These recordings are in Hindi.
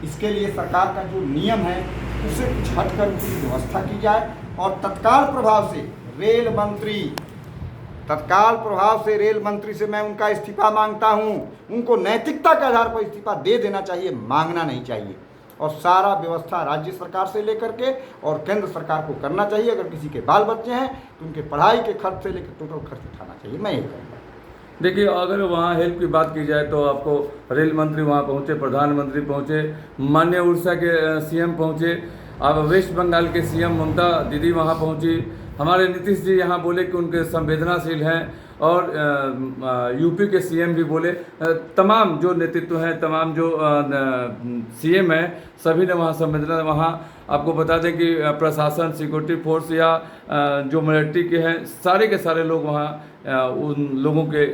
इसके लिए सरकार का जो नियम है उसे कुछ हटकर उसकी व्यवस्था की जाए और तत्काल प्रभाव से रेल मंत्री से मैं उनका इस्तीफा मांगता हूं। उनको नैतिकता के आधार पर इस्तीफा दे देना चाहिए, मांगना नहीं चाहिए। और सारा व्यवस्था राज्य सरकार से लेकर के और केंद्र सरकार को करना चाहिए। अगर किसी के बाल बच्चे हैं तो उनके पढ़ाई के खर्च से लेकर टोटल खर्च उठाना चाहिए। मैं ये कहूँगा। देखिए, अगर वहाँ हेल्प की बात की जाए तो आपको रेल मंत्री वहाँ पहुँचे, प्रधानमंत्री पहुँचे, माननीय उड़ीसा के सीएम पहुँचे, अब वेस्ट बंगाल के सीएम ममता दीदी वहाँ पहुँची, हमारे नीतीश जी यहाँ बोले कि उनके संवेदनाशील हैं, और यूपी के सीएम भी बोले, तमाम जो नेतृत्व हैं, तमाम जो सीएम हैं, सभी ने वहाँ संवेदना। वहाँ आपको बता दें कि प्रशासन, सिक्योरिटी फोर्स या जो मिलिट्री के हैं, सारे के सारे लोग वहाँ उन लोगों के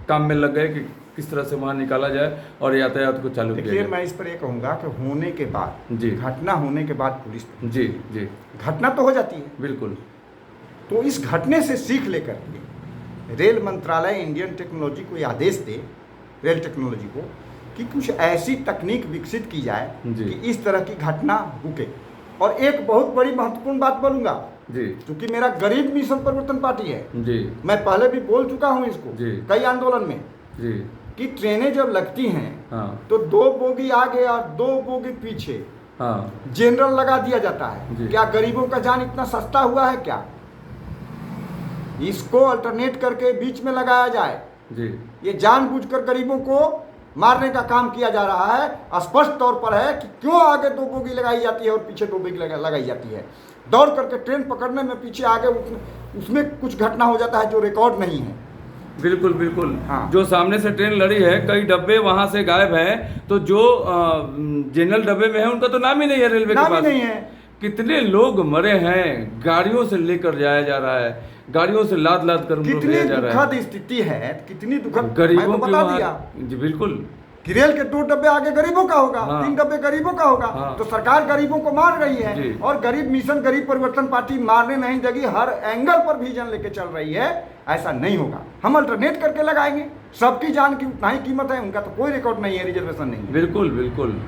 काम में लग गए कि किस तरह से वहाँ निकाला जाए और यातायात को चालू किया जाए। मैं इस पर ये कहूँगा कि होने के बाद जी, घटना होने के बाद पुलिस जी जी घटना तो हो जाती है, बिल्कुल। तो इस घटने से सीख लेकर के रेल मंत्रालय इंडियन टेक्नोलॉजी को आदेश दे, रेल टेक्नोलॉजी को, कि कुछ ऐसी तकनीक विकसित की जाए कि इस तरह की घटना रुके। और एक बहुत बड़ी महत्वपूर्ण बात बोलूँगा जी, क्योंकि मेरा गरीब मिशन परिवर्तन पार्टी है जी, मैं पहले भी बोल चुका हूँ इसको जी, कई आंदोलन में जी, कि ट्रेनें जब लगती हैं हाँ, तो 2 बोगी आगे और 2 बोगी पीछे हाँ, जनरल लगा दिया जाता है। जी। क्या गरीबों का जान इतना सस्ता हुआ है क्या? इसको अल्टरनेट करके बीच में लगाया जाए। जी, ये जानबूझकर गरीबों को मारने का काम किया जा रहा है। स्पष्ट तौर पर है कि क्यों आगे 2 बोगी लगाई जाती है और पीछे 2 बोगी लगाई जाती है। दौड़ करके ट्रेन पकड़ने में पीछे आगे उसमें कुछ घटना हो जाता है जो रिकॉर्ड नहीं है। बिल्कुल बिल्कुल। हाँ। जो सामने से ट्रेन लड़ी है, कई डब्बे वहां से गायब हैं, तो जो जनरल डब्बे में है उनका तो नाम ही नहीं है रेलवे के पास। नहीं है। कितने लोग मरे हैं, गाड़ियों से लेकर जाया जा रहा है, गाड़ियों से लाद लाद कर उनको भेजा जा रहा है। दुखद स्थिति है, कितनी दुखद। गरीबों को की बता वहाँ- दिया जी बिल्कुल। कि रेल के 2 डब्बे आगे गरीबों का होगा, हाँ। 3 डब्बे गरीबों का होगा। हाँ। तो सरकार गरीबों को मार रही है जी। और गरीब मिशन, गरीब परिवर्तन पार्टी मारने नहीं देगी, हर एंगल पर विजन लेके चल रही है। ऐसा नहीं होगा, हम अल्टरनेट करके लगाएंगे। सबकी जान की उतना ही कीमत है, उनका तो कोई रिकॉर्ड नहीं है, रिजर्वेशन नहीं है। बिल्कुल बिल्कुल।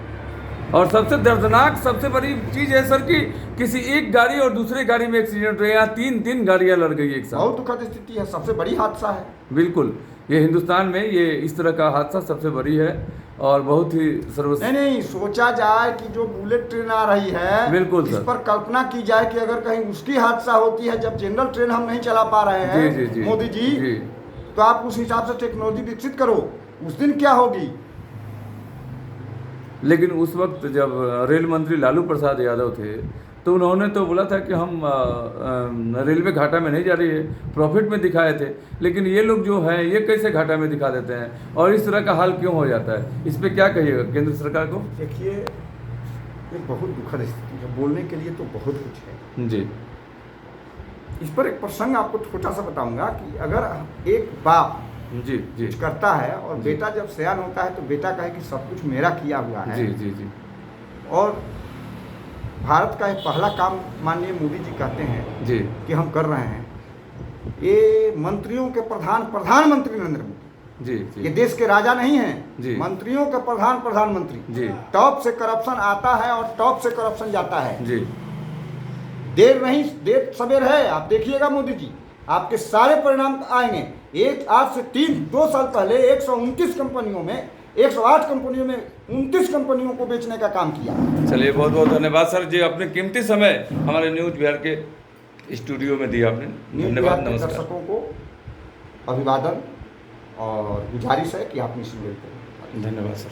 और सबसे दर्दनाक, सबसे बड़ी चीज है सर कि किसी एक गाड़ी और दूसरे गाड़ी में एक्सीडेंट हुआ, यहाँ 3 गाड़ियां लड़ गई एक साथ। बहुत दुखद स्थिति है, सबसे बड़ी हादसा है। बिल्कुल, ये हिंदुस्तान में ये इस तरह का हादसा सबसे बड़ी है और बहुत ही नहीं सोचा जाए कि जो बुलेट ट्रेन आ रही है, बिल्कुल इस सर, पर कल्पना की जाए कि अगर कहीं उसकी हादसा होती है, जब जनरल ट्रेन हम नहीं चला पा रहे हैं, जी, जी, मोदी जी, तो आप उस हिसाब से टेक्नोलॉजी विकसित करो, उस दिन क्या होगी। लेकिन उस वक्त जब रेल मंत्री लालू प्रसाद यादव थे तो उन्होंने तो बोला था कि हम रेलवे घाटा में नहीं जा रही है, प्रॉफिट में दिखाए थे। लेकिन ये लोग जो हैं, ये कैसे घाटा में दिखा देते हैं और इस तरह का हाल क्यों हो जाता है? इस पर क्या कहिएगा केंद्र सरकार को? देखिए, ये बहुत दुखद स्थिति है, बोलने के लिए तो बहुत कुछ है जी। इस पर एक प्रसंग आपको छोटा सा बताऊंगा कि अगर एक बाप जी जी कुछ करता है और बेटा जब सयान होता है तो बेटा कहे कि सब कुछ मेरा किया हुआ है। जी जी जी। और भारत का एक पहला काम माननीय मोदी जी कहते हैं जी कि हम कर रहे हैं, ये मंत्रियों के प्रधानमंत्री नरेंद्र मोदी जी जी, ये देश के राजा नहीं हैं, जी, मंत्रियों के प्रधानमंत्री जी, टॉप से करप्शन आता है और टॉप से करप्शन जाता है। जी, देर नहीं, देर सवेर है। आप देखिएगा मोदी जी, आपके सारे परिणाम आएंगे। आज से 2 साल पहले 129 कंपनियों में 108 कंपनियों में 29 कंपनियों को बेचने का काम किया। चलिए, बहुत बहुत धन्यवाद सर जी, अपने कीमती समय हमारे न्यूज़ बिहार के स्टूडियो में दिया आपने। धन्यवाद, नमस्कार। दर्शकों को अभिवादन और गुजारिश है कि आप निश्चित करें। धन्यवाद सर।